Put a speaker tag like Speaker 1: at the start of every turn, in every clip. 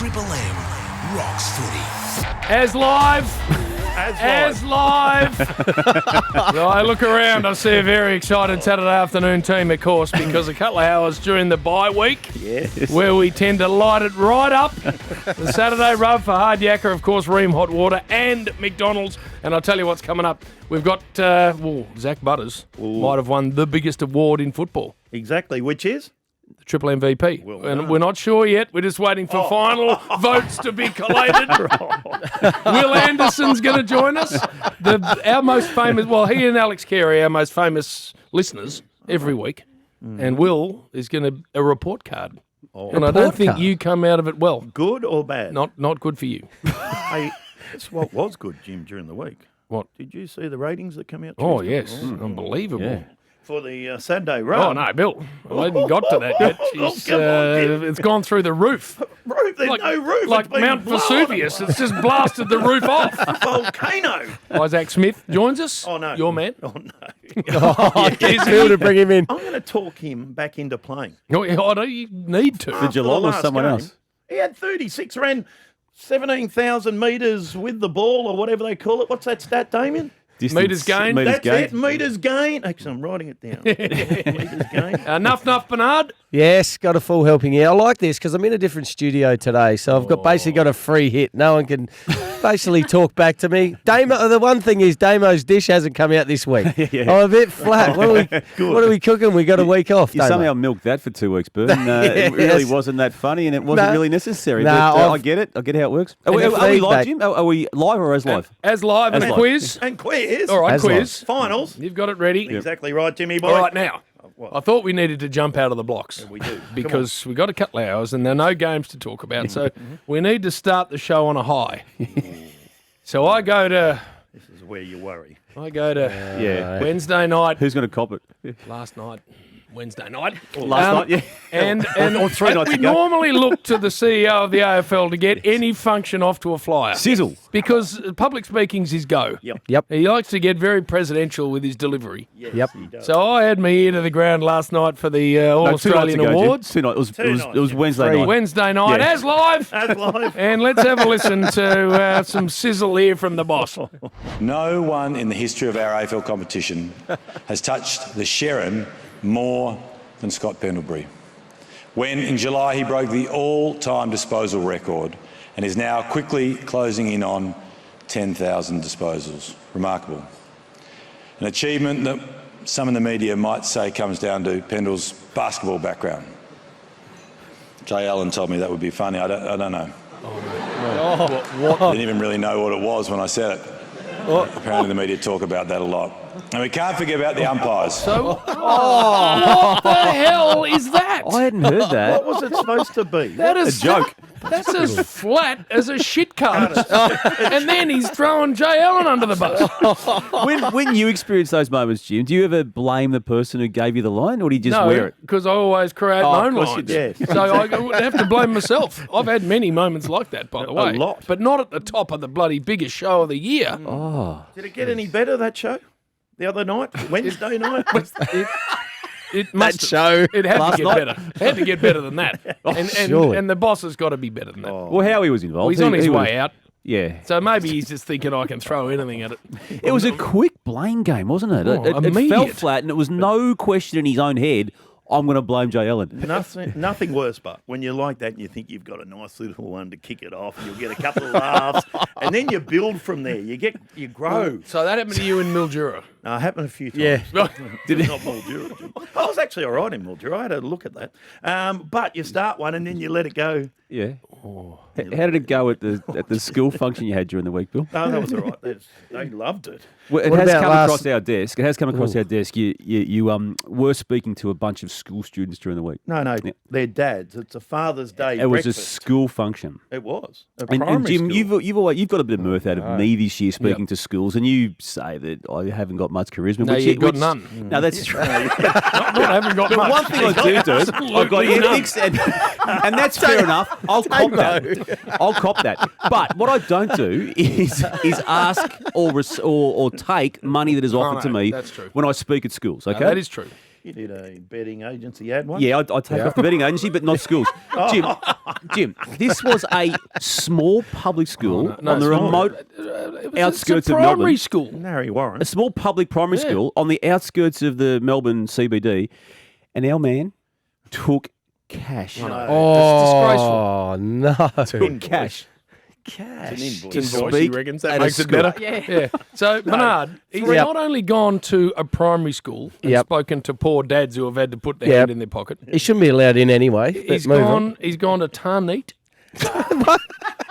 Speaker 1: Triple M rocks footy.
Speaker 2: As live. I look around, I see a very excited Saturday afternoon team, of course, because a couple of hours during the bye week, where we tend to light it right up. The Saturday rub for Hard Yakka, of course, Ream Hot Water and McDonald's. And I'll tell you what's coming up. We've got, Zach Butters might have won the biggest award in football.
Speaker 3: Exactly, which is?
Speaker 2: The Triple MVP. And we're not sure yet. We're just waiting for final votes to be collated. Wil Anderson's going to join us. Our most famous, he and Alex Carey, our most famous listeners every week. And Will is going to a report card. And I don't think you come out of it well.
Speaker 3: Good or bad?
Speaker 2: Not good for you.
Speaker 3: Hey, that's what was good, Jim, during the week.
Speaker 2: What?
Speaker 3: Did you see the ratings that come out?
Speaker 2: Oh, yes. Unbelievable.
Speaker 3: Yeah. For the Saturday run.
Speaker 2: Oh, no, Bill. I haven't got to that yet. It's gone through the roof.
Speaker 3: There's no roof.
Speaker 2: Like Mount Vesuvius. It's just blasted the roof off.
Speaker 3: Volcano.
Speaker 2: Isaac Smith joins us.
Speaker 3: Oh, no.
Speaker 2: Your man.
Speaker 3: Oh, no.
Speaker 2: Is Bill to bring him in?
Speaker 3: I'm going to talk him back into playing.
Speaker 2: Oh, you need to.
Speaker 4: Did Geelong or someone else?
Speaker 3: He had 36, ran 17,000 metres with the ball or whatever they call it. What's that stat, Damien?
Speaker 2: Metres gain.
Speaker 3: That's it, metres gain. Actually, I'm writing it down. Metres gain.
Speaker 2: Nuff, Bernard.
Speaker 5: Yes, got a full helping here. I like this because I'm in a different studio today, so I've basically got a free hit. No one can basically talk back to me. Damo, the one thing is Damo's dish hasn't come out this week. I'm a bit flat. What are we cooking? We got a week off.
Speaker 4: You somehow milked that for 2 weeks, Bert. It really wasn't that funny, and it wasn't really necessary. I get it. I get how it works. Are we live, Jim? Are we live or as live?
Speaker 2: As live and quiz.
Speaker 3: And quiz.
Speaker 2: All right, quiz.
Speaker 3: Finals.
Speaker 2: You've got it ready.
Speaker 3: Exactly right, Jimmy boy.
Speaker 2: All right, now. I thought we needed to jump out of the blocks.
Speaker 3: Yeah, we do.
Speaker 2: Because we've got a couple of hours and there are no games to talk about. So we need to start the show on a high. So I go to...
Speaker 3: This is where you worry.
Speaker 2: I go to Wednesday night.
Speaker 4: Who's going to cop it?
Speaker 2: Last night. Wednesday night.
Speaker 4: Last night, yeah.
Speaker 2: And
Speaker 4: or 3 nights
Speaker 2: we
Speaker 4: ago.
Speaker 2: normally look to the CEO of the AFL to get any function off to a flyer.
Speaker 4: Sizzle.
Speaker 2: Because public speaking's his go.
Speaker 5: Yep.
Speaker 2: He likes to get very presidential with his delivery.
Speaker 3: Yes, he does.
Speaker 2: So I had my ear to the ground last night for the All-Australian Awards.
Speaker 4: 2 nights. It was Wednesday night.
Speaker 2: Wednesday night, as live.
Speaker 3: As live.
Speaker 2: And let's have a listen to some sizzle here from the boss.
Speaker 6: No one in the history of our AFL competition has touched the Sherrin more than Scott Pendlebury. When in July he broke the all-time disposal record and is now quickly closing in on 10,000 disposals. Remarkable. An achievement that some in the media might say comes down to Pendle's basketball background. Jay Allen told me that would be funny. I don't know. I didn't even really know what it was when I said it. Apparently the media talk about that a lot. And we can't forget about the umpires.
Speaker 2: So, what the hell is that?
Speaker 4: I hadn't heard that.
Speaker 3: What was it supposed to be?
Speaker 2: That is
Speaker 4: a joke.
Speaker 2: That's as flat as a shit cart. And then he's throwing Jay Allen under the bus.
Speaker 4: When you experience those moments, Jim, do you ever blame the person who gave you the line, or do you just wear it?
Speaker 2: Because I always create my own lines.
Speaker 3: Yeah.
Speaker 2: So I would have to blame myself. I've had many moments like that, by the way.
Speaker 3: A lot.
Speaker 2: But not at the top of the bloody biggest show of the year.
Speaker 3: Did it get any better, that show? The other night? Wednesday night?
Speaker 2: It must
Speaker 5: show
Speaker 2: It had
Speaker 4: last
Speaker 2: to get
Speaker 4: night?
Speaker 2: better. It had to get better than that. And the boss has got to be better than that.
Speaker 4: Well, Howie was involved.
Speaker 2: He's on his way out.
Speaker 4: Yeah.
Speaker 2: So maybe he's just thinking I can throw anything at it.
Speaker 4: It was a quick blame game, wasn't it? It fell
Speaker 2: immediate.
Speaker 4: flat, and it was no question in his own head, I'm going to blame Jay Allen.
Speaker 3: Nothing worse, but when you're like that and you think you've got a nice little one to kick it off, and you'll get a couple of laughs, and then you build from there. You grow.
Speaker 2: So that happened to you in Mildura.
Speaker 3: No, it happened a few times.
Speaker 5: Yeah.
Speaker 3: Did it? Not Mildura. I was actually all right in Mildura. I had a look at that. But you start one and then you let it go.
Speaker 4: Yeah. How did it go at the school function you had during the week, Bill?
Speaker 3: Oh, that was all right. They loved it.
Speaker 4: Well, it
Speaker 5: What
Speaker 4: has
Speaker 5: about
Speaker 4: come
Speaker 5: last-
Speaker 4: across our desk. It has come across our desk. You were speaking to a bunch of school students during the week.
Speaker 3: No, they're dads. It's a Father's Day
Speaker 4: It was a
Speaker 3: breakfast.
Speaker 4: school function.
Speaker 3: It was. A
Speaker 4: And
Speaker 3: primary
Speaker 4: Jim,
Speaker 3: school.
Speaker 4: you've got a bit of mirth out of me this year speaking to schools, and you say that I haven't got much charisma.
Speaker 2: No, you've got none.
Speaker 4: No, that's true.
Speaker 2: I haven't got
Speaker 4: But
Speaker 2: much.
Speaker 4: one thing I do, I've got ethics, and that's fair enough. I'll cop that. I'll cop that. But what I don't do is ask or take money that is offered to me
Speaker 2: that's true.
Speaker 4: when I speak at schools. Okay,
Speaker 2: That is true.
Speaker 3: You did a betting agency ad one?
Speaker 4: Yeah, I'd take off the betting agency, but not schools. Jim, this was a small public school on the remote outskirts of Melbourne.
Speaker 2: Primary school.
Speaker 3: Narry Warren.
Speaker 4: A small public primary school on the outskirts of the Melbourne CBD, and our man took cash.
Speaker 5: Oh, no.
Speaker 4: Took cash.
Speaker 3: Cash.
Speaker 2: Invoice, he reckons that makes it better. Yeah. So, Bernard, he's not only gone to a primary school and spoken to poor dads who have had to put their hand in their pocket.
Speaker 5: He shouldn't be allowed in anyway.
Speaker 2: He's gone to Tarneet.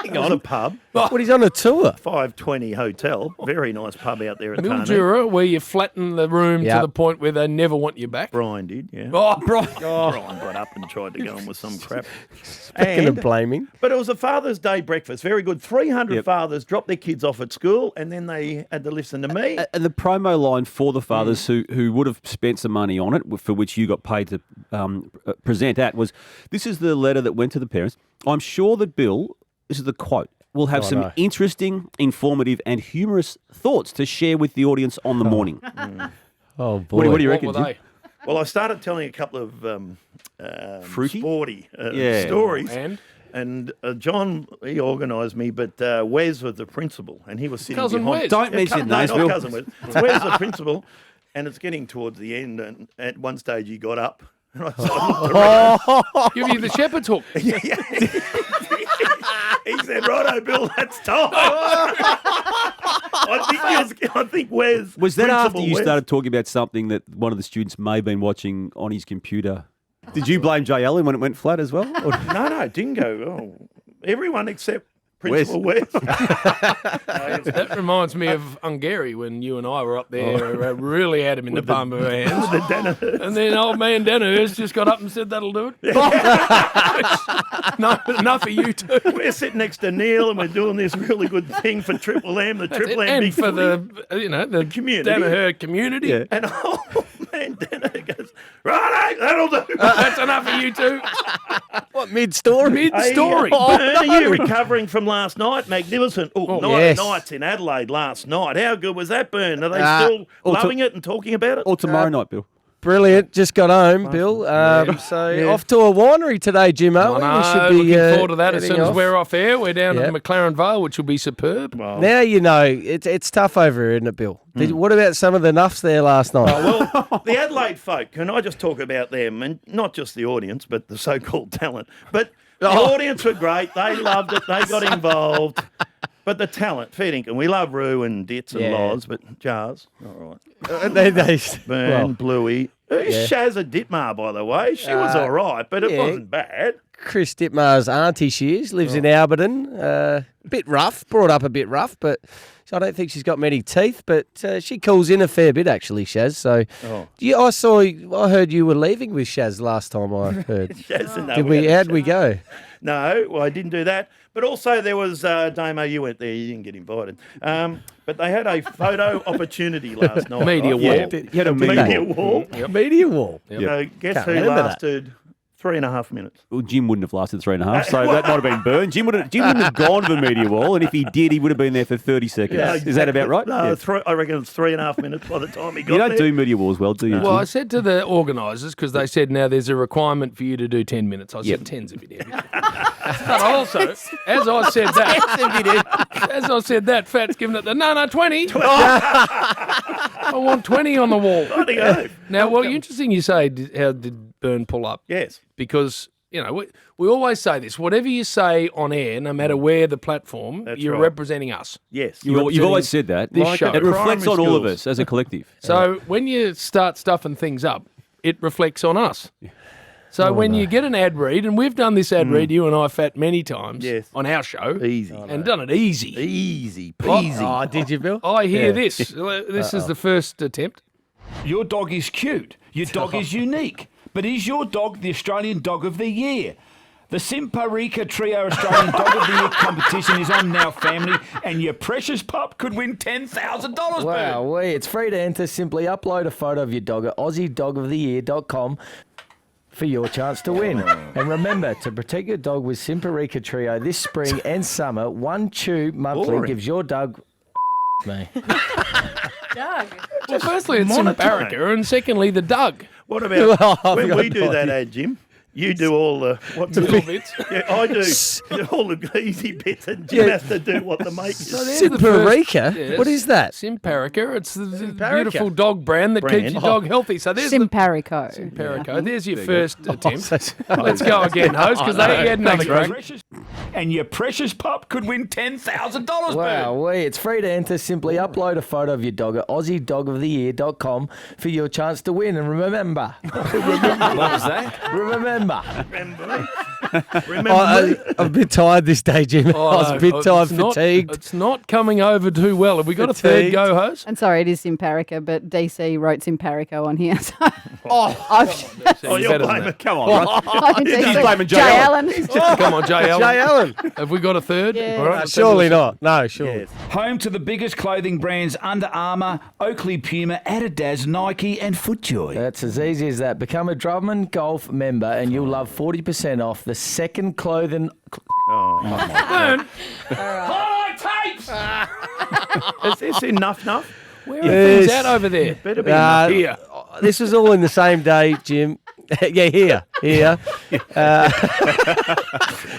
Speaker 3: It was a pub.
Speaker 5: What, he's on a tour?
Speaker 3: 520 Hotel. Very nice pub out there at Tarneet.
Speaker 2: Mildura, where you flatten the room to the point where they never want you back.
Speaker 3: Brian did, yeah.
Speaker 2: Brian
Speaker 3: got up and tried to go on with some crap.
Speaker 5: Speaking of blaming.
Speaker 3: But it was a Father's Day breakfast. Very good. 300 fathers dropped their kids off at school, and then they had to listen to me.
Speaker 4: And the promo line for the fathers who would have spent some money on it, for which you got paid to present at, was, this is the letter that went to the parents. I'm sure that Bill, this is the quote, will have some interesting, informative and humorous thoughts to share with the audience on the morning.
Speaker 5: Oh, boy.
Speaker 4: What do you reckon,
Speaker 2: What were
Speaker 4: Jim?
Speaker 2: they?
Speaker 3: Well, I started telling a couple of
Speaker 4: Fruity?
Speaker 3: sporty stories. And John, he organised me, but Wes was the principal, and he was sitting
Speaker 2: Cousin
Speaker 3: behind.
Speaker 2: Wes.
Speaker 4: Don't mention names,
Speaker 3: not
Speaker 4: Bill.
Speaker 3: Cousin Wes. Wes the principal, and it's getting towards the end, and at one stage he got up, and I looked around.
Speaker 2: Give you the shepherd's hook.
Speaker 3: He said, "Righto, Bill, that's time." I think Wes.
Speaker 4: Was that after
Speaker 3: Principal
Speaker 4: you
Speaker 3: Wes-
Speaker 4: started talking about something that one of the students may have been watching on his computer? Did you blame Jay Allen when it went flat as well? Or-
Speaker 3: No, it didn't go. Oh, everyone except Principal Wes.
Speaker 2: That reminds me of Hungary when you and I were up there. Really had him in the palm of our hands.
Speaker 3: The Danaher.
Speaker 2: And then old man Danaher's just got up and said, "That'll do it." No, enough of you two.
Speaker 3: We're sitting next to Neil, and we're doing this really good thing for Triple M, the Triple M
Speaker 2: And
Speaker 3: Big
Speaker 2: for
Speaker 3: Footy.
Speaker 2: the
Speaker 3: community.
Speaker 2: Danaher community.
Speaker 4: Yeah.
Speaker 3: And old man Danaher goes, "Righto, that'll do."
Speaker 2: That's enough of you two.
Speaker 5: What, mid-story?
Speaker 2: Mid-story.
Speaker 3: Bern, are you recovering from last night? Magnificent.
Speaker 5: Yes.
Speaker 3: Nights in Adelaide last night. How good was that, Bern? Are they still loving it and talking about it?
Speaker 4: Or tomorrow night, Bill?
Speaker 5: Brilliant. Just got home, Bill. So off to a winery today, Jim, aren't we? We should be
Speaker 2: looking forward to that as soon
Speaker 5: heading
Speaker 2: as
Speaker 5: off.
Speaker 2: we're off air. We're down at the McLaren Vale, which will be superb.
Speaker 5: Now you know it's tough over here, isn't it, Bill? What about some of the nuffs there last night?
Speaker 3: Well, the Adelaide folk, can I just talk about them? And not just the audience, but the so-called talent. But the audience were great. They loved it. They got involved. But the talent, fair dinkum. We love Roo and Ditz and Loz, but Jars, all right. Burn, Bluey. Shazza Ditmar, by the way. She was all right, but it wasn't bad.
Speaker 5: Chris Dittmar's auntie she is, lives in Alberton. Bit rough, brought up a bit rough, but I don't think she's got many teeth, but she calls in a fair bit actually, Shaz. So I heard you were leaving with Shaz last time I heard. How'd we go?
Speaker 3: No, well, I didn't do that. But also there was, Damo, you went there, you didn't get invited. But they had a photo opportunity last night.
Speaker 2: Media wall.
Speaker 3: Yeah.
Speaker 4: You had a
Speaker 3: Media wall.
Speaker 5: Media wall.
Speaker 3: Guess
Speaker 5: Can't
Speaker 3: who
Speaker 5: remember that.
Speaker 3: lasted 3.5 minutes?
Speaker 4: Well, Jim wouldn't have lasted 3.5, so that might have been burned. Jim wouldn't have gone to the media wall, and if he did, he would have been there for 30 seconds.
Speaker 3: Yeah,
Speaker 4: Is that about right?
Speaker 3: No, I reckon it's 3.5 minutes by the time he got
Speaker 4: You don't
Speaker 3: there.
Speaker 4: do media walls well, do you, Jim?
Speaker 2: Well, I said to the organisers, because they said now there's a requirement for you to do 10 minutes. I said 10's a bit heavy. But also, as I said that, Fat's giving it the 20. I want 20 on the wall.
Speaker 3: Bloody oath.
Speaker 2: Now, well, interesting you say, how did Byrne pull up?
Speaker 3: Yes.
Speaker 2: Because, we always say this. Whatever you say on air, no matter where the platform, you're
Speaker 3: right.
Speaker 2: representing us.
Speaker 3: Yes.
Speaker 4: You've always said that.
Speaker 2: This show.
Speaker 4: It reflects on
Speaker 3: Primary
Speaker 4: all of
Speaker 3: schools.
Speaker 4: us as a collective.
Speaker 2: So when you start stuffing things up, it reflects on us. So when you get an ad read, and we've done this ad read, you and I, Fat, many times on our show.
Speaker 3: Easy.
Speaker 2: And done it easy.
Speaker 3: Easy peasy.
Speaker 5: Oh, did you, Bill?
Speaker 2: I hear this. This is the first attempt.
Speaker 7: Your dog is cute. Your dog is unique. But is your dog the Australian Dog of the Year? The Simparica Trio Australian Dog of the Year competition is on Now Family, and your precious pup could win $10,000.
Speaker 8: Wow, it's free to enter. Simply upload a photo of your dog at AussieDogOfTheYear.com for your chance to win. And remember, to protect your dog with Simparica Trio this spring and summer, one chew monthly gives your dog me.
Speaker 9: Doug.
Speaker 2: Well, firstly, it's Simparica, and secondly, the Doug.
Speaker 3: What about
Speaker 5: Well,
Speaker 3: when
Speaker 5: I've
Speaker 3: we
Speaker 5: got
Speaker 3: do
Speaker 5: no
Speaker 3: that
Speaker 5: idea.
Speaker 3: ad, Jim? You do all the what's
Speaker 2: Little
Speaker 3: it?
Speaker 2: bits.
Speaker 3: Yeah, I do all the easy bits, and Jim
Speaker 5: Yeah.
Speaker 3: has to do what the mate
Speaker 2: So
Speaker 3: is.
Speaker 2: there's the first-
Speaker 5: Simparica?
Speaker 2: yes.
Speaker 5: What is that?
Speaker 2: Simparica. It's the
Speaker 5: Simparica.
Speaker 2: beautiful dog brand that keeps your dog healthy. So there's
Speaker 9: Simparico.
Speaker 2: the Simparico. There's your first attempt.
Speaker 5: Oh,
Speaker 2: Let's go again, host, because they had another crack.
Speaker 7: And your precious pup could win $10,000.
Speaker 8: Wow, it's free to enter. Simply upload a photo of your dog at AussieDogOfTheYear.com for your chance to win. And remember,
Speaker 7: What was that?
Speaker 8: remember,
Speaker 3: Remember,
Speaker 5: I'm a bit tired this day, Jim. I was a bit tired, fatigued.
Speaker 2: It's not coming over too well. Have we got a third
Speaker 5: Fatigued.
Speaker 2: go, host?
Speaker 9: And sorry, it is Simparica, but DC wrote Simparico on here. So
Speaker 3: oh,
Speaker 2: You
Speaker 3: you're
Speaker 2: better than
Speaker 3: blaming.
Speaker 2: that.
Speaker 4: Come on, Ross.
Speaker 9: I'm DC.
Speaker 4: blaming Jay
Speaker 9: Jay
Speaker 4: Allen.
Speaker 9: Allen.
Speaker 2: Come on, Jay Allen.
Speaker 5: Jay Allen.
Speaker 2: Have we got a third?
Speaker 9: Yeah.
Speaker 2: All right,
Speaker 5: Surely not. No, surely.
Speaker 7: Home to the biggest clothing brands Under Armour, Oakley Puma, Adidas, Nike, and FootJoy.
Speaker 8: that's as easy as that. Become a Drummond Golf member and you'll love 40% off the second clothing.
Speaker 2: Highlight tapes.
Speaker 3: Is this enough?
Speaker 2: Where are things
Speaker 5: Yes.
Speaker 2: at over there?
Speaker 3: Better be enough.
Speaker 2: Here.
Speaker 5: This was all in the same day, Jim. Yeah, here. It's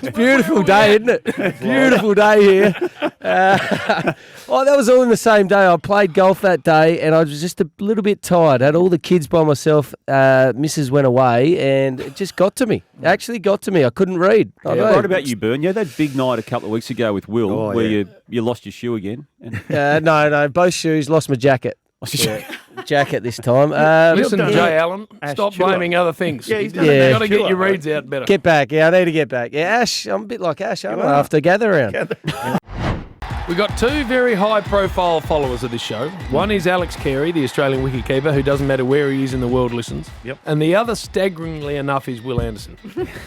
Speaker 5: a beautiful day, isn't it? Beautiful day here. That was all in the same day. I played golf that day, and I was just a little bit tired. I had all the kids by myself. Mrs. went away, and it just got to me. It actually got to me. I couldn't read. I know.
Speaker 4: Right about you, Bern. You had that big night a couple of weeks ago with Will, where you lost your shoe again. And
Speaker 5: No, both shoes. Lost my jacket. Jacket this time.
Speaker 2: Listen,
Speaker 3: done
Speaker 2: Jay
Speaker 3: it.
Speaker 2: Allen,
Speaker 3: Ash
Speaker 2: stop
Speaker 3: Chua.
Speaker 2: blaming other things.
Speaker 3: Yeah, he's done
Speaker 5: Yeah.
Speaker 2: Got to get your reads out better.
Speaker 5: Get back. Yeah, I need to get back. Yeah, Ash. I'm a bit like Ash, aren't I? After gather round.
Speaker 2: We've got two very high-profile followers of this show. One is Alex Carey, the Australian wicketkeeper, who doesn't matter where he is in the world listens.
Speaker 3: Yep.
Speaker 2: And the other, staggeringly enough, is Wil Anderson,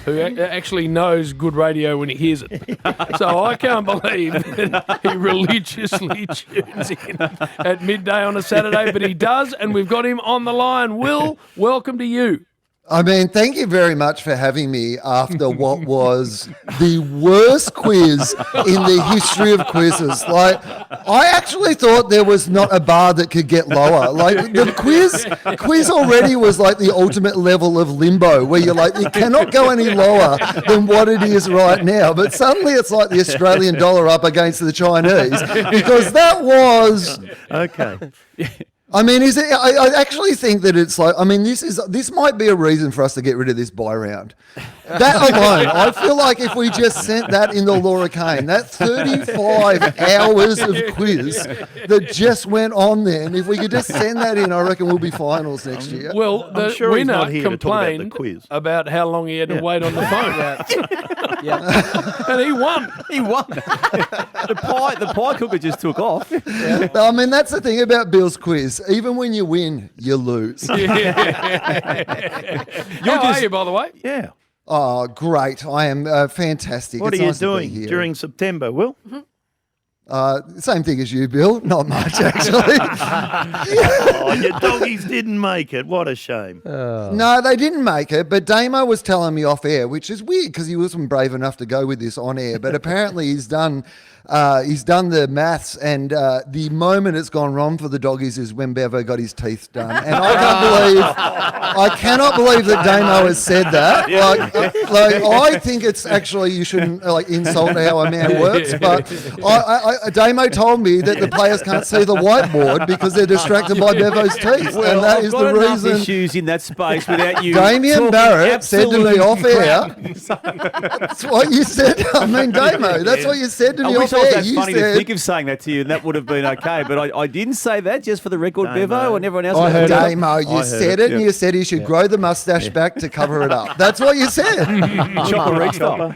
Speaker 2: who actually knows good radio when he hears it. So I can't believe that he religiously tunes in at midday on a Saturday, but he does, and we've got him on the line. Will, welcome to you.
Speaker 10: I mean, thank you very much for having me after what was the worst quiz in the history of quizzes. Like, I actually thought there was not a bar that could get lower. Like, the quiz already was like the ultimate level of limbo, where you're like, it cannot go any lower than what it is right now. But suddenly it's like the Australian dollar up against the Chinese, because that was...
Speaker 3: Okay.
Speaker 10: I mean, is it? I actually think that it's like. I mean, this might be a reason for us to get rid of this buy round. That alone, I feel like if we just sent that in the Laura Kane, that 35 hours of quiz that just went on there, and if we could just send that in, I reckon we'll be finals next year.
Speaker 2: Well,
Speaker 3: I'm
Speaker 2: the
Speaker 3: sure he's
Speaker 2: winner
Speaker 3: not here to talk about the
Speaker 2: complained
Speaker 3: quiz.
Speaker 2: about how long he had to wait on the phone. And he won.
Speaker 4: he won. The pie cooker just took off.
Speaker 10: I mean, that's the thing about Bill's quiz. Even when you win, you lose.
Speaker 2: How are you, by the way?
Speaker 3: Yeah.
Speaker 10: Oh, great! I am fantastic.
Speaker 3: What
Speaker 10: It's
Speaker 3: are you
Speaker 10: nice to be
Speaker 3: doing
Speaker 10: here.
Speaker 3: during September, Will?
Speaker 10: Same thing as you, Bill. Not much, actually.
Speaker 3: Oh, your doggies didn't make it. What a shame.
Speaker 10: No, they didn't make it, but Damo was telling me off air, which is weird because he wasn't brave enough to go with this on air. But apparently he's done the maths, and the moment it's gone wrong for the doggies is when Bevo got his teeth done. And I cannot believe that Damo has said that. Like I think it's actually, you shouldn't insult how a man works, but Damo told me that the players can't see the whiteboard because they're distracted by Bevo's teeth, and that is the reason.
Speaker 4: Issues in that space without you.
Speaker 10: Damian Barrett said to me
Speaker 4: absolute
Speaker 10: off air.
Speaker 4: crap.
Speaker 10: That's what you said. I mean, Damo, that's what you said to
Speaker 4: I
Speaker 10: me
Speaker 4: wish
Speaker 10: off
Speaker 4: I was
Speaker 10: air.
Speaker 4: that
Speaker 10: You
Speaker 4: funny to
Speaker 10: said,
Speaker 4: think of saying that to you, and that would have been okay. But I didn't say that, just for the record, Bevo, and everyone else.
Speaker 5: I heard it.
Speaker 10: Damo, you said it, and you said he should grow the mustache back to cover it up. That's what you said.
Speaker 4: Chopper style.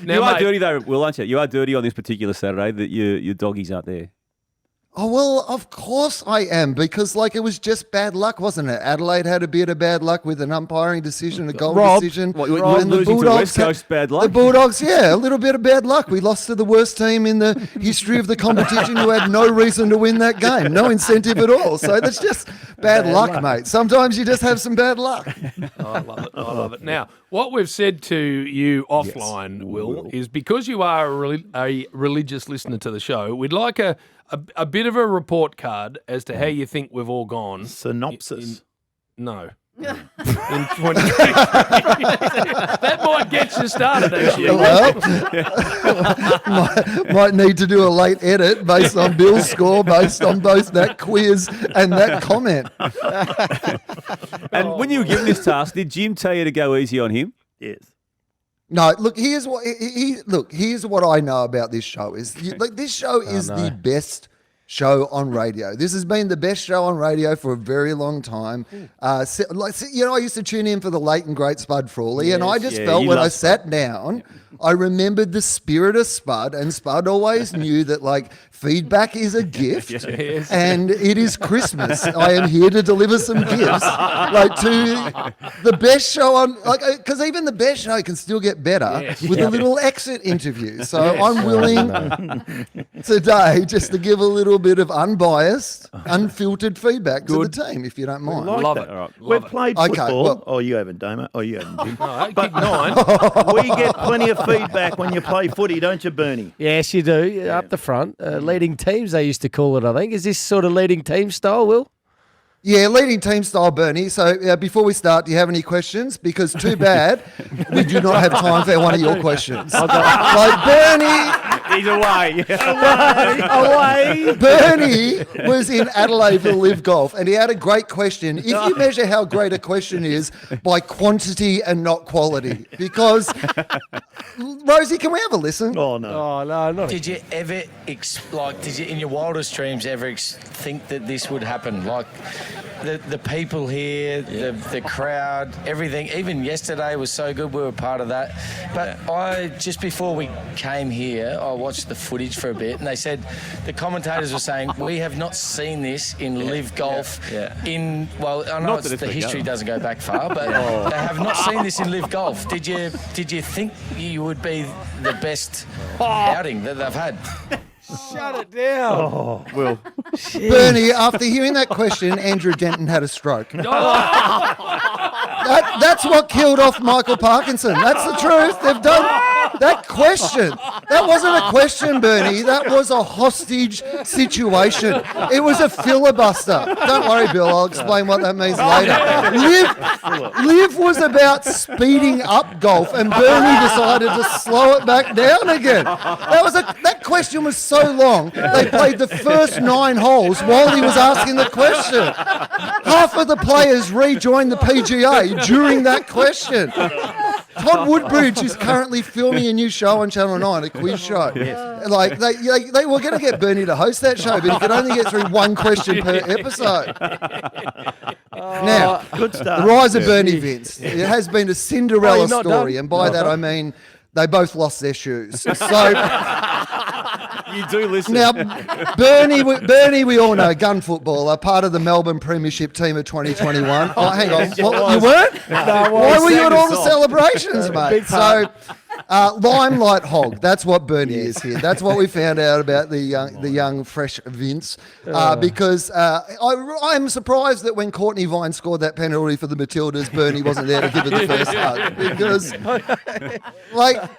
Speaker 2: Now,
Speaker 4: You are
Speaker 2: mate,
Speaker 4: dirty though, Will, aren't you? You are dirty on this particular Saturday that your doggies aren't there.
Speaker 10: Oh, well, of course I am, because it was just bad luck, wasn't it? Adelaide had a bit of bad luck with an umpiring decision, a goal decision.
Speaker 4: What, losing to West Coast bad luck?
Speaker 10: The Bulldogs, yeah, a little bit of bad luck. We lost to the worst team in the history of the competition who had no reason to win that game, no incentive at all. So that's just bad luck, mate. Sometimes you just have some bad luck.
Speaker 2: I love it. I love it. Now, what we've said to you offline, Will, is because you are a religious listener to the show, we'd like a a bit of a report card as to how you think we've all gone.
Speaker 3: Synopsis.
Speaker 2: No. In 2020. That might get you started, actually.
Speaker 10: Might need to do a late edit based on Bill's score, based on both that quiz and that comment.
Speaker 4: And when you were given this task, did Jim tell you to go easy on him?
Speaker 3: Yes.
Speaker 10: No, look. Here's what Here's what I know about this show this show is the best show on radio. This has been the best show on radio for a very long time. I used to tune in for the late and great Spud Frawley, and I just felt when I sat down, I remembered the spirit of Spud, and Spud always knew that feedback is a gift, and it is Christmas. I am here to deliver some gifts, to the best show on, because even the best show can still get better with a little exit interview. So I'm willing today just to give a little bit of unbiased, unfiltered feedback to the team, if you don't mind.
Speaker 2: Love it.
Speaker 3: All right. We've played football.
Speaker 10: Well,
Speaker 3: you haven't, Damo. You haven't, Jim.
Speaker 2: No, kick 9.
Speaker 3: We get plenty of feedback when you play footy, don't you, Bernie?
Speaker 5: Yes, you do. Up the front. Leading teams, they used to call it, I think. Is this sort of leading team style, Will?
Speaker 10: Yeah, leading team style, Bernie. So before we start, do you have any questions? Because too bad, we do not have time for one of your questions. Bernie...
Speaker 4: He's away.
Speaker 10: Away. Bernie was in Adelaide for Live Golf, and he had a great question. If you measure how great a question is by quantity and not quality, because Rosie, can we have a listen?
Speaker 3: Oh no!
Speaker 5: Oh no! Not
Speaker 8: Did you ever, did you in your wildest dreams ever think that this would happen? The people here, the crowd, everything. Even yesterday was so good. We were part of that. But just before we came here, I watched the footage for a bit, and they said the commentators were saying we have not seen this in Live Golf. I know the history doesn't go back far, but they have not seen this in Live Golf. Did you think you would be the best outing that they've had?
Speaker 5: Shut it down.
Speaker 3: Oh, Will.
Speaker 10: Bernie, after hearing that question, Andrew Denton had a stroke. That's what killed off Michael Parkinson. That's the truth. They've done that question. That wasn't a question, Bernie. That was a hostage situation. It was a filibuster. Don't worry, Bill. I'll explain what that means later. Live was about speeding up golf, and Bernie decided to slow it back down again. That question was so long, they played the first 9 holes while he was asking the question. Half of the players rejoined the PGA during that question. Todd Woodbridge is currently filming a new show on Channel 9, a quiz show. They were going to get Bernie to host that show, but he could only get through 1 question per episode. Now,
Speaker 3: good start.
Speaker 10: The rise of Bernie Vince. It has been a Cinderella story, and by that I mean they both lost their shoes. So...
Speaker 4: You do listen.
Speaker 10: Now, Bernie, we all know, gun footballer, part of the Melbourne Premiership team of 2021. Oh, hang on. You weren't?
Speaker 5: No,
Speaker 10: why were you at all the celebrations, mate? So, limelight hog. That's what Bernie is here. That's what we found out about the young fresh Vince. Because I'm surprised that when Courtney Vine scored that penalty for the Matildas, Bernie wasn't there to give it the first hug. Because,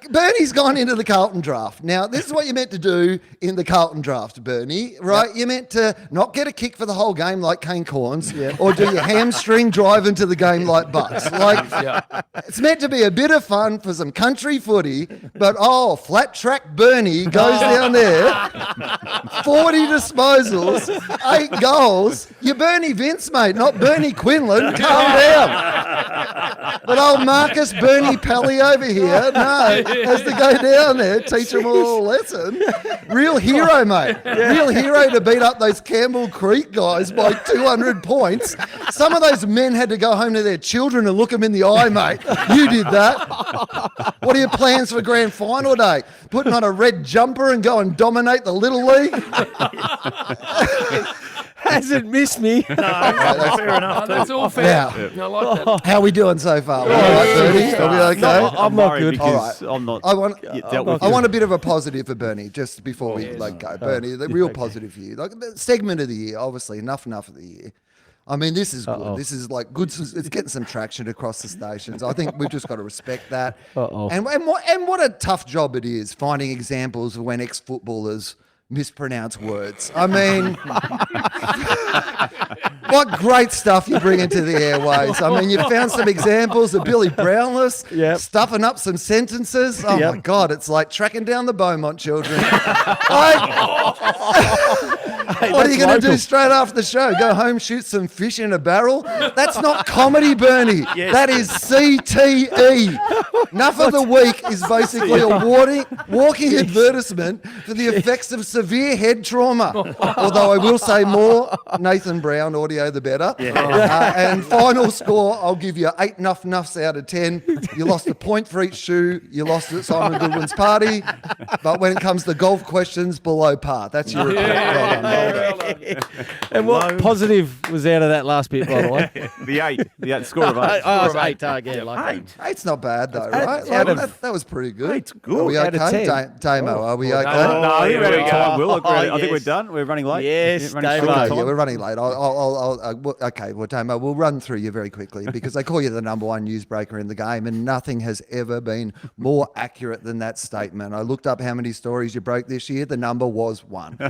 Speaker 10: Bernie's gone into the Carlton draft. Now, this is what you're meant to do in the Carlton draft, Bernie, right? Yep. You're meant to not get a kick for the whole game like Kane Corns, or do your hamstring drive into the game like Butts. It's meant to be a bit of fun for some country footy, but flat track Bernie goes down there, 40 disposals, 8 goals. You're Bernie Vince, mate, not Bernie Quinlan. Calm down. But old Marcus Bernie Pelly over here, has to go down there, teach them all a lesson. Real hero, mate. Real hero to beat up those Campbell Creek guys by 200 points. Some of those men had to go home to their children and look them in the eye, mate. You did that. What are your plans for grand final day? Putting on a red jumper and go and dominate the Little League?
Speaker 5: Hasn't missed me.
Speaker 3: No, that's fair enough.
Speaker 2: That's all fair.
Speaker 10: Now,
Speaker 2: I like that.
Speaker 10: how are we doing so far? All right, Bernie? Are we okay?
Speaker 5: I'm not good.
Speaker 10: All right.
Speaker 4: I'm not.
Speaker 10: I want a bit of a positive for Bernie, just before we go. Bernie, the real positive for you. The segment of the year, obviously, enough of the year. I mean, this is good. This is good. It's getting some traction across the stations. I think we've just got to respect that. And what a tough job it is finding examples of when ex-footballers mispronounce words. I mean, what great stuff you bring into the airways. I mean, you found some examples of Billy Brownless stuffing up some sentences. Oh, my God, it's like tracking down the Beaumont children. What are you going to do straight after the show? Go home, shoot some fish in a barrel? That's not comedy, Bernie. That is CTE. Enough of the Week is basically a walking advertisement for the effects of severe head trauma. Although I will say more Nathan Brown audio, the better. And final score, I'll give you 8 nuffs out of 10. You lost a point for each shoe. You lost at Simon Goodwin's party. But when it comes to golf questions, below par. That's your report. Well done.
Speaker 5: And what positive was out of that last bit, by the way?
Speaker 4: The 8. The score of 8.
Speaker 5: Oh, it's 8. Yeah, like
Speaker 10: 8. 8's not bad, though, right? That was pretty good.
Speaker 3: 8's good.
Speaker 10: Are we
Speaker 5: Out of
Speaker 10: okay?
Speaker 5: 10.
Speaker 10: Damo, are we okay?
Speaker 4: No, I think we're out of time, Will. I think
Speaker 5: yes.
Speaker 4: we're done. We're running late.
Speaker 5: Yes,
Speaker 4: running
Speaker 5: Damo.
Speaker 4: short of
Speaker 10: Yeah,
Speaker 4: time.
Speaker 10: we're running late. Okay, well, Damo, we'll run through you very quickly because they call you the number one newsbreaker in the game, and nothing has ever been more accurate than that statement. I looked up how many stories you broke this year. The number was 1. So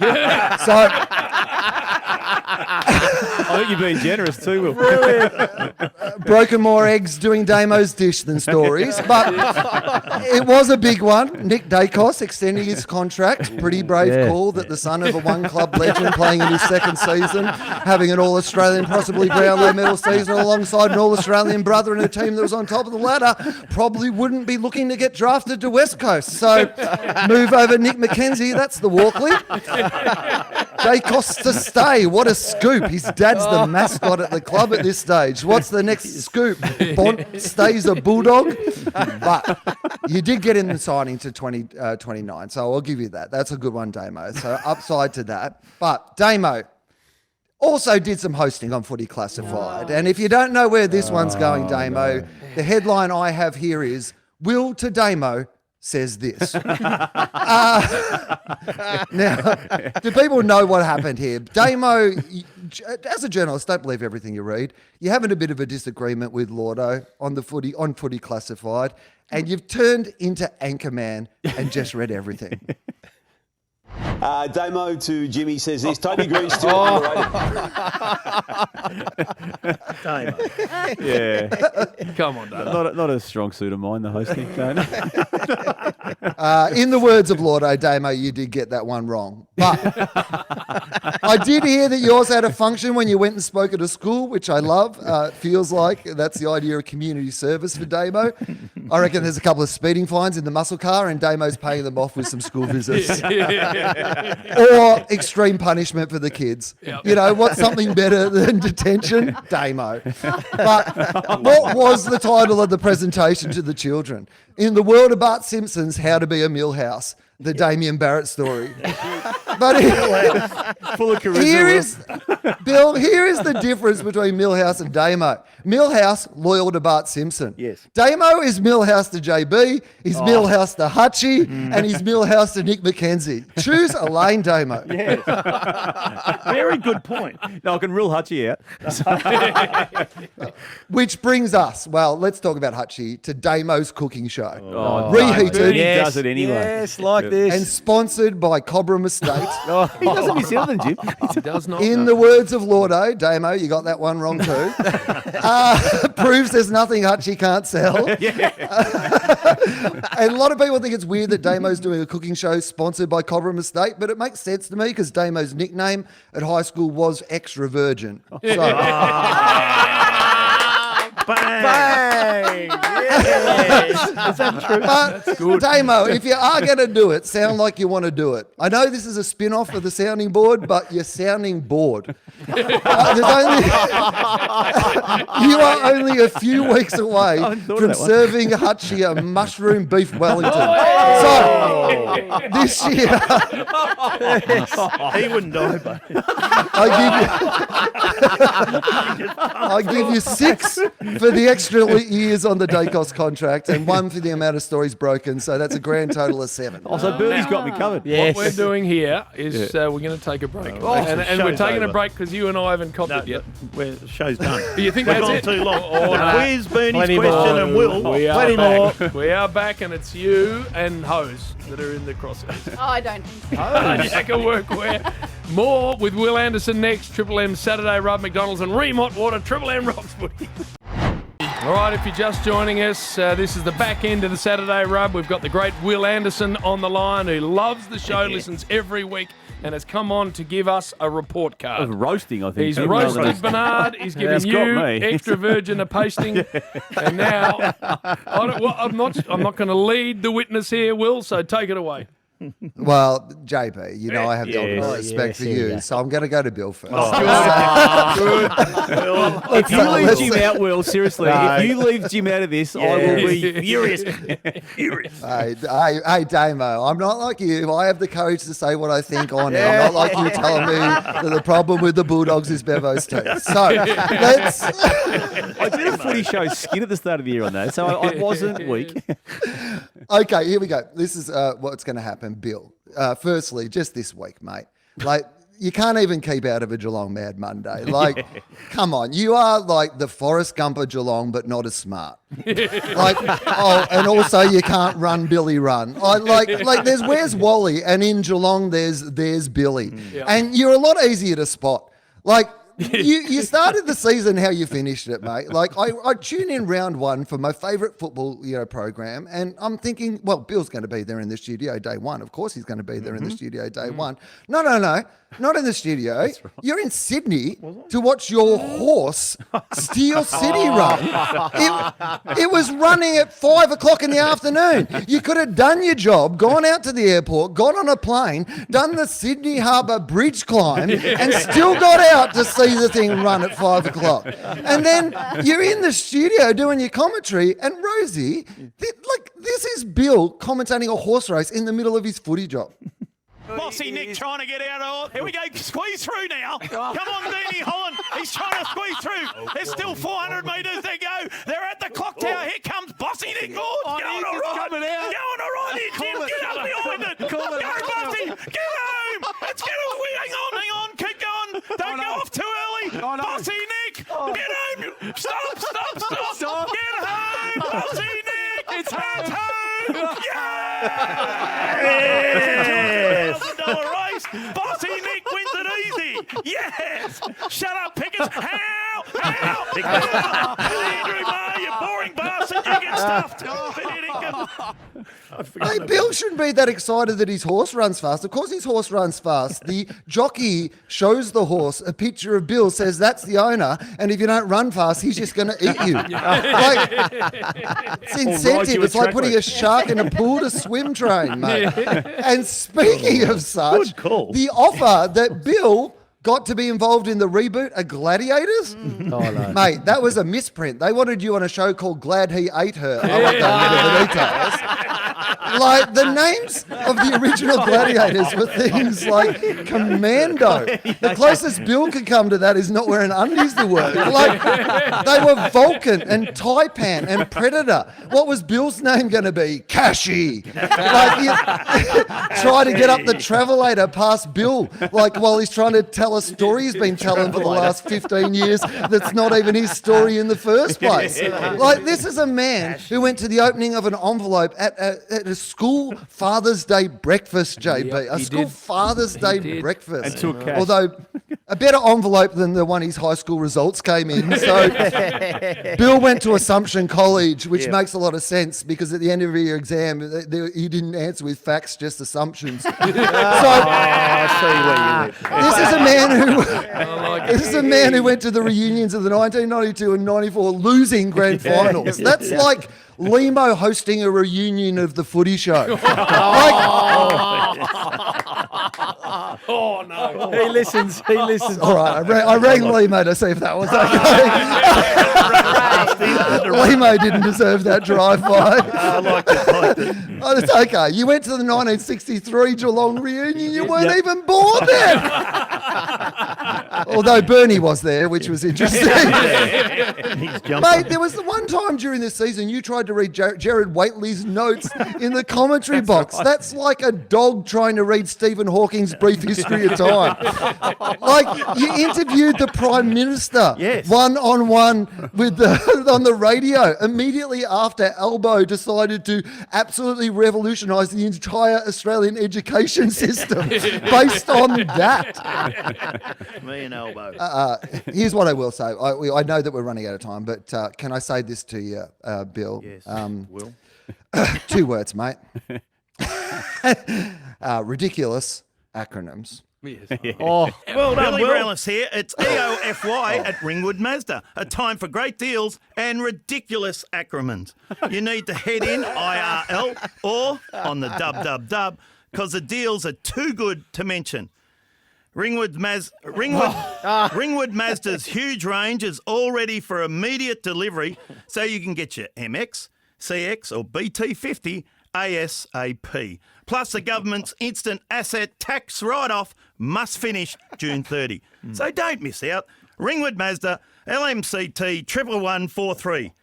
Speaker 4: I think you're being generous too, Will.
Speaker 10: broken more eggs doing Damo's dish than stories, but it was a big one. Nick Dacos extending his contract. Pretty brave call that the son of a one-club legend playing in his second season, having an All-Australian, possibly Brownlow medal season alongside an All-Australian brother in a team that was on top of the ladder, probably wouldn't be looking to get drafted to West Coast. So move over Nick McKenzie. That's the Walkley. Dacos to stay. What a scoop. His dad's the mascot at the club at this stage. What's the next scoop? Bont stays a Bulldog. But you did get in the signing to 29, so I'll give you that. That's a good one, Damo. So upside to that. But Damo also did some hosting on Footy Classified. And if you don't know where this one's going, Damo, the headline I have here is, Will to Damo says this. Now, do people know what happened here? Damo, as a journalist, don't believe everything you read. You're having a bit of a disagreement with Lordo on Footy Classified, and you've turned into Anchorman and just read everything.
Speaker 11: Damo to Jimmy says this. Toby Green's still underrated.
Speaker 3: Damo.
Speaker 4: Yeah.
Speaker 2: Come on, Dave.
Speaker 4: Not a strong suit of mine, the hosting.
Speaker 10: In the words of Lordo, Damo, you did get that one wrong. But I did hear that yours had a function when you went and spoke at a school, which I love. Feels like that's the idea of community service for Damo. I reckon there's a couple of speeding fines in the muscle car and Damo's paying them off with some school visits. Or extreme punishment for the kids.
Speaker 2: Yep.
Speaker 10: You know, what's something better than detention? Damo. But what was the title of the presentation to the children? In the world of Bart Simpson's How to Be a Millhouse, the Damian Barrett story. But
Speaker 4: Full of charisma.
Speaker 10: Bill, here is the difference between Millhouse and Damo. Millhouse, loyal to Bart Simpson.
Speaker 11: Yes.
Speaker 10: Damo is Millhouse to JB, he's Millhouse to Hutchie, and he's Millhouse to Nick McKenzie. Choose a lane, Damo.
Speaker 3: Yes. Very good point.
Speaker 4: No, I can rule Hutchie out.
Speaker 10: Which brings us, well, let's talk about Hutchie, to Damo's cooking show.
Speaker 4: Reheated.
Speaker 5: Yes,
Speaker 4: He does it anyway.
Speaker 5: Yes, like this.
Speaker 10: And sponsored by Cobram Estate.
Speaker 4: He doesn't New Zealand, Jim.
Speaker 2: He does not.
Speaker 10: In the words of Lordo, Damo, you got that one wrong too. Proves there's nothing Hutchie can't sell. And a lot of people think it's weird that Damo's doing a cooking show sponsored by Cobram Estate, but it makes sense to me because Damo's nickname at high school was Extra Virgin.
Speaker 3: Bang!
Speaker 5: Yes. Is that true?
Speaker 10: But Damo, if you are going to do it, sound like you want to do it. I know this is a spin-off of the sounding board, but you're sounding bored. You are only a few weeks away from serving Hutchie a mushroom beef Wellington. So this year,
Speaker 3: He wouldn't die, but
Speaker 10: I give you 6 for the extra years on the Dacos contract and 1 for the amount of stories broken. So that's a grand total of 7.
Speaker 4: Also, Bernie's got me covered.
Speaker 2: What we're doing here is we're going to take a break. And we're taking a break because you and I haven't copped it yet.
Speaker 3: The show's done.
Speaker 2: You think
Speaker 3: We've
Speaker 2: that's
Speaker 3: gone
Speaker 2: it?
Speaker 3: too long.
Speaker 2: No.
Speaker 3: Quiz, Bernie's
Speaker 5: Plenty
Speaker 3: question,
Speaker 5: more.
Speaker 3: and Will.
Speaker 2: We are
Speaker 3: Plenty
Speaker 2: back.
Speaker 3: more.
Speaker 2: We are back, and it's you and Hose that are in the crosshairs.
Speaker 9: Oh, I don't think so.
Speaker 2: Jack of Workwear. More with Wil Anderson next. Triple M Saturday Rub, McDonald's and Remont Water. Triple M Rocks Footy. All right, if you're just joining us, this is the back end of the Saturday Rub. We've got the great Wil Anderson on the line, who loves the show, listens every week, and has come on to give us a report card.
Speaker 4: Roasting, I think.
Speaker 2: He's roasted Bernard. He's giving you extra virgin a pasting, and now I'm not going to lead the witness here, Will. So take it away.
Speaker 10: Well, JB, you know I have the ultimate respect for you, so I'm going to go to Bill first.
Speaker 4: If you leave Jim out, Will, seriously, if you leave Jim out of this, I will be furious.
Speaker 10: Hey, Damo, I'm not like you. I have the courage to say what I think on it. I'm not like you telling me that the problem with the Bulldogs is Bevo's teeth. So let's.
Speaker 4: I did a footy show skit at the start of the year on that, so I wasn't weak.
Speaker 10: Okay, here we go. This is what's going to happen, Bill. Firstly, just this week, mate. Like, you can't even keep out of a Geelong Mad Monday. Like, come on. You are like the Forrest Gump of Geelong, but not as smart. And also you can't run Billy run. Like there's Where's Wally, and in Geelong there's Billy. And you're a lot easier to spot. Like, you started the season how you finished it, mate. Like, I tune in round 1 for my favourite football program, and I'm thinking, well, Bill's going to be there in the studio day 1. Of course he's going to be there in the studio day 1. No, not in the studio. Right. You're in Sydney to watch your horse Steel City run. It was running at 5 o'clock in the afternoon. You could have done your job, gone out to the airport, got on a plane, done the Sydney Harbour Bridge climb, and still got out to see the thing run at 5 o'clock. And then you're in the studio doing your commentary, and Rosie, this is Bill commentating a horse race in the middle of his footy job.
Speaker 12: Bossy Nick trying to get out of. Here we go, squeeze through now. Come on, Deanie Holland. He's trying to squeeze through. There's still 400 metres to go. They're at the clock tower. Here comes Bossy Nick. Going all right. Going all right here, Jim. Get up behind it. Go, Bossy. Get home. Let's get him. Hang on. Keep going. Don't go off too early. Bossy Nick. Get home. Stop. Get home. Bossy Nick. It's home. Yeah! $1,000 race. Bossy Nick wins it easy. Yes. Shut up, Pickers. How? Andrew Marr, you boring bastard. You get stuffed.
Speaker 10: Hey, Bill shouldn't be that excited that his horse runs fast. Of course his horse runs fast. The jockey shows the horse a picture of Bill, says that's the owner, and if you don't run fast, he's just going to eat you. It's incentive. It's like putting a shark in a pool to swim train, mate. And speaking of such, the offer that Bill got to be involved in the reboot of Gladiators?
Speaker 5: Oh, no.
Speaker 10: Mate, that was a misprint. They wanted you on a show called Glad He Ate Her. I won't go into the details. Like, the names of the original Gladiators were things like Commando. The closest Bill could come to that is not wearing undies to work. Like, they were Vulcan and Taipan and Predator. What was Bill's name going to be? Cashy. Like, try to get up the travelator past Bill, like, while he's trying to tell a story he's been telling for the last 15 years that's not even his story in the first place. Like, this is a man who went to the opening of an envelope at a school Father's Day breakfast, JB. Father's Day breakfast.
Speaker 4: And took cash.
Speaker 10: Although a better envelope than the one his high school results came in. So Bill went to Assumption College, which makes a lot of sense because at the end of your exam, he didn't answer with facts, just assumptions. So this is a man who went to the reunions of the 1992 and 94 losing grand finals. That's like Limo hosting a reunion of the Footy Show.
Speaker 2: Oh, no.
Speaker 5: He listens.
Speaker 10: All right, I rang Limo to see if that was okay. Limo didn't deserve that drive-by.
Speaker 3: I liked it.
Speaker 10: Oh, it's okay. You went to the 1963 Geelong reunion. You weren't even born then. Although Bernie was there, which was interesting.
Speaker 3: He's jumping.
Speaker 10: Mate, there was the one time during this season you tried to read Jared Waitley's notes in the commentary box. Right. That's like a dog trying to read Stephen Hawking's Brief History of Time. Like, you interviewed the Prime Minister one-on-one with on the radio immediately after Albo decided to absolutely revolutionise the entire Australian education system based on that.
Speaker 3: Me and Albo.
Speaker 10: Here's what I will say. I know that we're running out of time, but can I say this to you, Bill?
Speaker 3: Yes, Will.
Speaker 10: 2 words, mate. Ridiculous acronyms.
Speaker 3: Yes. Well done, Billy Brownless here. It's EOFY at Ringwood Mazda. A time for great deals and ridiculous acronyms. You need to head in IRL or on the dub, because the deals are too good to mention. Ringwood Mazda's huge range is all ready for immediate delivery, so you can get your MX, CX or BT50 ASAP. Plus, the government's instant asset tax write-off must finish June 30. So don't miss out. Ringwood Mazda, LMCT 11143.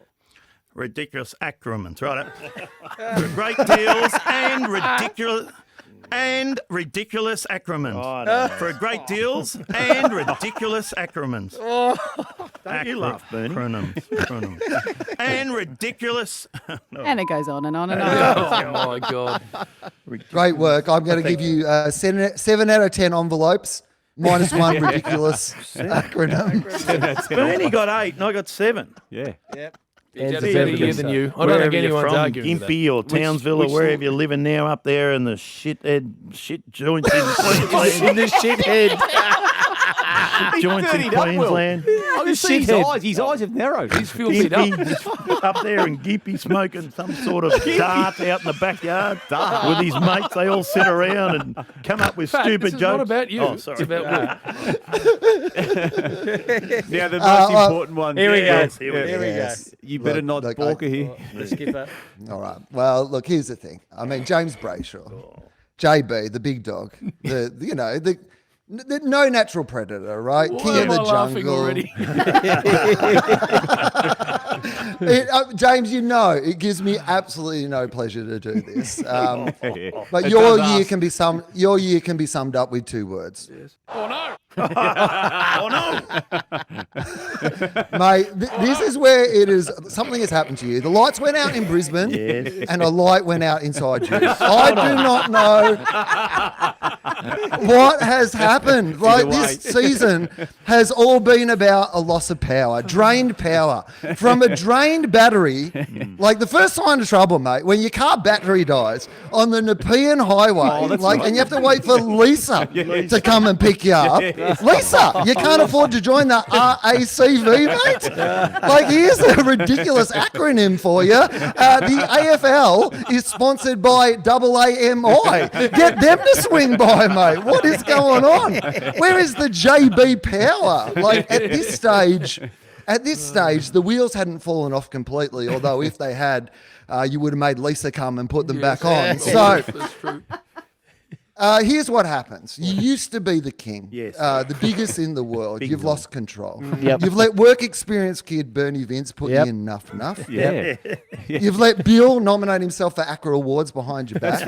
Speaker 3: Ridiculous acronyms, right? Great deals and ridiculous acronyms. For great deals and ridiculous acronyms.
Speaker 2: Don't you laugh, Bernie?
Speaker 3: Acronyms. And ridiculous.
Speaker 9: And it goes on and on and on.
Speaker 2: Oh, my God.
Speaker 10: Great work. I'm going to give you 7 out of 10 envelopes. -1 ridiculous acronym.
Speaker 3: Bernie got 8 and I got 7.
Speaker 4: Yeah.
Speaker 5: Yep.
Speaker 2: He's had a better year than you. I don't think anyone's arguing with that.
Speaker 3: Gympie or Townsville or wherever you're living now up there in the shit joints in Queensland.
Speaker 5: In the shithead.
Speaker 3: Joints in Queensland.
Speaker 4: I can see his eyes. His eyes have narrowed.
Speaker 2: He's filthy up.
Speaker 3: Up there in Gympie smoking some sort of dart out in the backyard with his mates. They all sit around and come up with stupid
Speaker 2: this is
Speaker 3: jokes.
Speaker 2: Not about you.
Speaker 3: Oh, sorry.
Speaker 2: It's about me.
Speaker 4: Now, the most important one.
Speaker 5: Here we go.
Speaker 3: Yes, here we go.
Speaker 4: You better not Borker here.
Speaker 5: The skipper.
Speaker 10: All right. Well, look, here's the thing. I mean, James Brayshaw, JB, the big dog, the no natural predator, right?
Speaker 2: Why
Speaker 10: King
Speaker 2: am
Speaker 10: of the
Speaker 2: I laughing
Speaker 10: jungle.
Speaker 2: already?
Speaker 10: James, you know it gives me absolutely no pleasure to do this. But your year can be summed up with 2 words.
Speaker 2: Yes. Oh, no.
Speaker 3: Oh, no.
Speaker 10: Mate, this is where it is. Something has happened to you. The lights went out in Brisbane, and a light went out inside you. I do not know what has happened. Like, this season has all been about a loss of power, drained power from a drained battery. Like, the first sign of trouble, mate, when your car battery dies on the Nepean Highway, and you have to wait for Lisa to come and pick you up. Lisa, you can't afford to join the RACV, mate. Like, here's a ridiculous acronym for you. The AFL is sponsored by AAMI. Get them to swing by, mate. What is going on? Where is the JB power? Like, at this stage, the wheels hadn't fallen off completely, although if they had, you would have made Lisa come and put them back on. So,
Speaker 2: That's true.
Speaker 10: here's what happens. You used to be the king, the biggest in the world. You've lost control. You've let work experience kid Bernie Vince put you in nuff. You've let Bill nominate himself for ACRA Awards behind your back.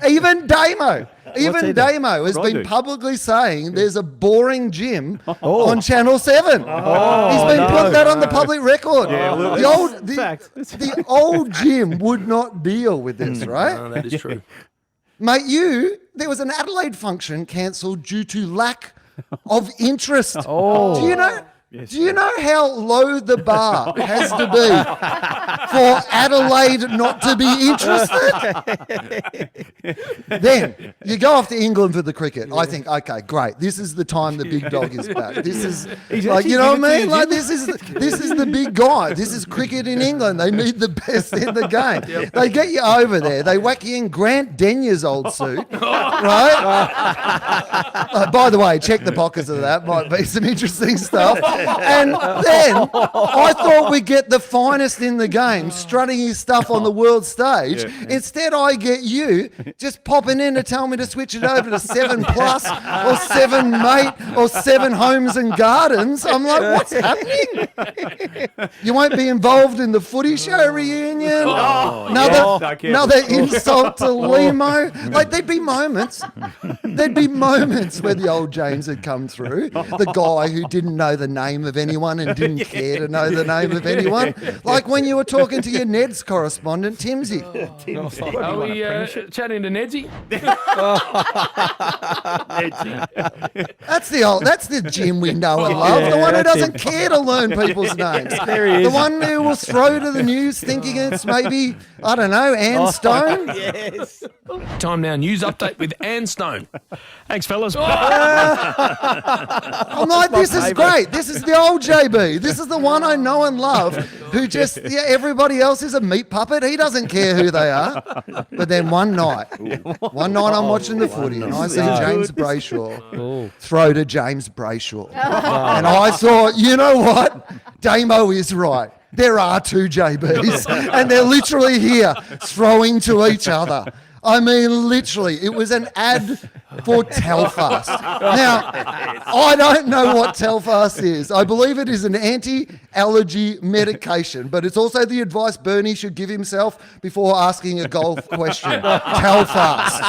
Speaker 10: Even Damo. Even Damo has been publicly saying there's a boring gym on Channel 7. He's been putting that on the public record. The old gym would not deal with this, right?
Speaker 2: No, that is true.
Speaker 10: Mate, there was an Adelaide function cancelled due to lack of interest. Do you know? Do you know how low the bar has to be for Adelaide not to be interested? Then you go off to England for the cricket. I think, okay, great. This is the time the big dog is back. This is like, you know what I mean? Like, this is the big guy. This is cricket in England. They need the best in the game. They get you over there. They whack you in Grant Denye's old suit, right? By the way, check the pockets of that. Might be some interesting stuff. And then I thought we'd get the finest in the game, strutting his stuff on the world stage. Instead, I get you just popping in to tell me to switch it over to 7 Plus or 7 Mate or 7 Homes and Gardens. I'm like, what's happening? You won't be involved in the Footy Show reunion? Another insult to Limo? Like, there'd be moments where the old James had come through, the guy who didn't know the name of anyone and didn't care to know the name of anyone. Like when you were talking to your Ned's correspondent, Timsy.
Speaker 2: Are we chatting to Nedsy?
Speaker 10: That's the Jim we know and love. The one who doesn't care to learn people's names. The one who will throw to the news thinking it's maybe, I don't know, Anne Stone.
Speaker 2: Yes. Time now, news update with Anne Stone.
Speaker 12: Thanks, fellas.
Speaker 10: I'm like, this is great. This is the old JB. This is the one I know and love who just, everybody else is a meat puppet. He doesn't care who they are. But then one night I'm watching the footy and I see James Brayshaw throw to James Brayshaw. And I thought, you know what? Damo is right. There are 2 JBs and they're literally here throwing to each other. I mean, literally, it was an ad for Telfast. Now, I don't know what Telfast is. I believe it is an anti-allergy medication, but it's also the advice Bernie should give himself before asking a golf question. Telfast.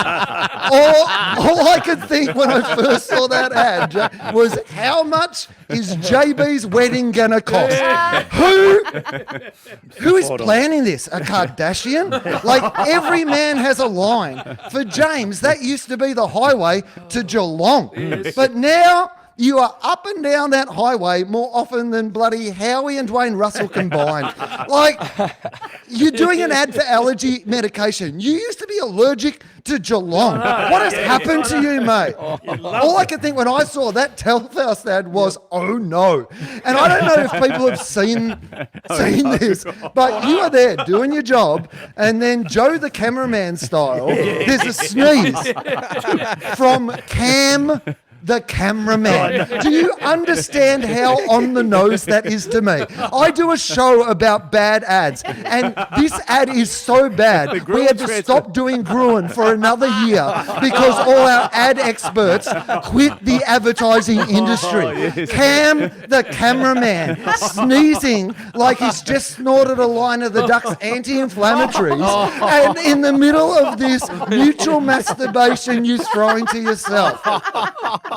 Speaker 10: All I could think when I first saw that ad was, how much is JB's wedding gonna cost? Who is planning this? A Kardashian? Like, every man has a line. For James, that used to be the highway to Geelong. Yes. But now you are up and down that highway more often than bloody Howie and Dwayne Russell combined. Like, you're doing an ad for allergy medication. You used to be allergic to Geelong. What has happened to you, mate? All I could think when I saw that Telfast ad was, oh no. And I don't know if people have seen this, but you are there doing your job, and then Joe the cameraman style, there's a sneeze from Cam the cameraman. Do you understand how on the nose that is to me? I do a show about bad ads, and this ad is so bad, we had to stop doing Gruen for another year because all our ad experts quit the advertising industry. Cam, the cameraman, sneezing like he's just snorted a line of the Duck's anti-inflammatories, and in the middle of this mutual masturbation you're throwing to yourself.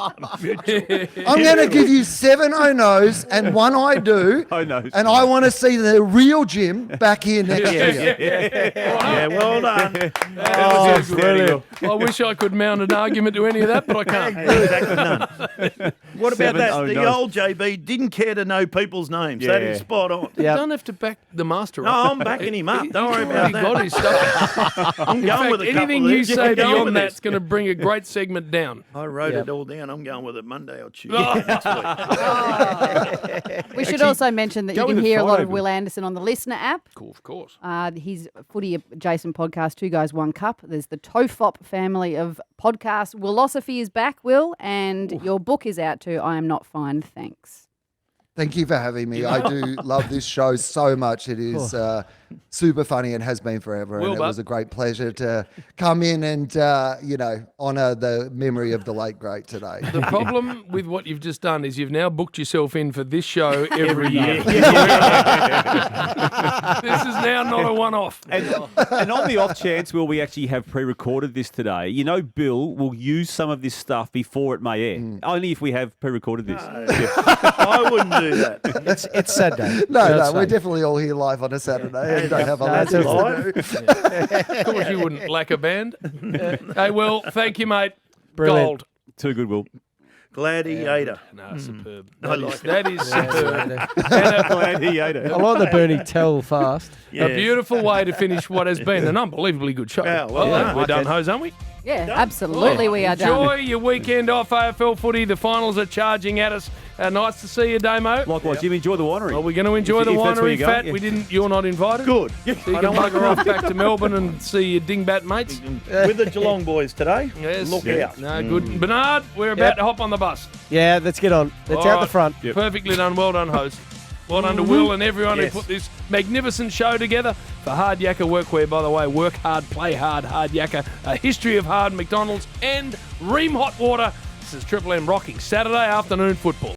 Speaker 10: I'm going to give you 7 oh-no's and 1 I do, and I want to see the real Jim back here next year.
Speaker 3: Yeah, well done.
Speaker 2: Brilliant. I wish I could mount an argument to any of that, but I can't.
Speaker 3: Exactly none. What about that? The old JB didn't care to know people's names. That is spot on.
Speaker 2: You don't have to back the master up.
Speaker 3: No, I'm backing him up. Don't worry about that.
Speaker 2: Got his stuff.
Speaker 3: I'm going with a couple
Speaker 2: anything
Speaker 3: of
Speaker 2: you
Speaker 3: these.
Speaker 2: say beyond that's going to bring a great segment down.
Speaker 3: I wrote it all down. I'm going with it Monday or Tuesday.
Speaker 9: We should also mention that you can hear a lot of Wil Anderson on the Listener app.
Speaker 2: Cool, of course.
Speaker 9: His Footy Adjacent podcast, 2 Guys, 1 Cup. There's the Tofop family of podcasts. Willosophy is back, Will, and your book is out too. I Am Not Fine, thanks.
Speaker 10: Thank you for having me. I do love this show so much. It is super funny and has been forever. And it was a great pleasure to come in and, honour the memory of the late great today.
Speaker 2: The problem with what you've just done is you've now booked yourself in for this show every year. This is now not a one-off.
Speaker 4: And on the off chance, will we actually have pre-recorded this today? You know, Bill will use some of this stuff before it may air. Only if we have pre-recorded this.
Speaker 3: I wouldn't do that.
Speaker 8: It's Saturday.
Speaker 10: No, we're definitely all here live on a Saturday and don't have a lot to do.
Speaker 2: Of course you wouldn't lack a band. Hey, Will, thank you, mate.
Speaker 5: Brilliant.
Speaker 2: Gold.
Speaker 4: Too good, Will.
Speaker 3: Gladiator.
Speaker 2: No, superb.
Speaker 3: I like
Speaker 2: That is superb.
Speaker 4: Gladiator.
Speaker 5: I like the Bernie Telfast.
Speaker 2: A beautiful way to finish what has been an unbelievably good show.
Speaker 3: Yeah, well done.
Speaker 2: We're done, Hose, aren't we?
Speaker 9: Yeah, absolutely we are done.
Speaker 2: Enjoy your weekend off AFL footy. The finals are charging at us. Nice to see you, Damo.
Speaker 4: Likewise, Jim, enjoy the winery.
Speaker 2: Well, we're going to enjoy the
Speaker 4: if that's where
Speaker 2: winery,
Speaker 4: you're
Speaker 2: Fat.
Speaker 4: going,
Speaker 2: You're not invited.
Speaker 3: Good.
Speaker 2: So you can bugger off back to Melbourne and see your dingbat mates.
Speaker 3: With the Geelong boys today.
Speaker 2: Yes.
Speaker 3: Look out.
Speaker 2: No, good. Bernard, we're about to hop on the bus.
Speaker 5: Yeah, let's get on. Let's
Speaker 2: All
Speaker 5: out
Speaker 2: right.
Speaker 5: the front.
Speaker 2: Perfectly done. Well done, host. Well done to Will and everyone who put this magnificent show together. For Hard Yakka Workwear, by the way, work hard, play hard, Hard Yakka. A history of hard McDonald's and Ream Hot Water. This is Triple M rocking Saturday afternoon football.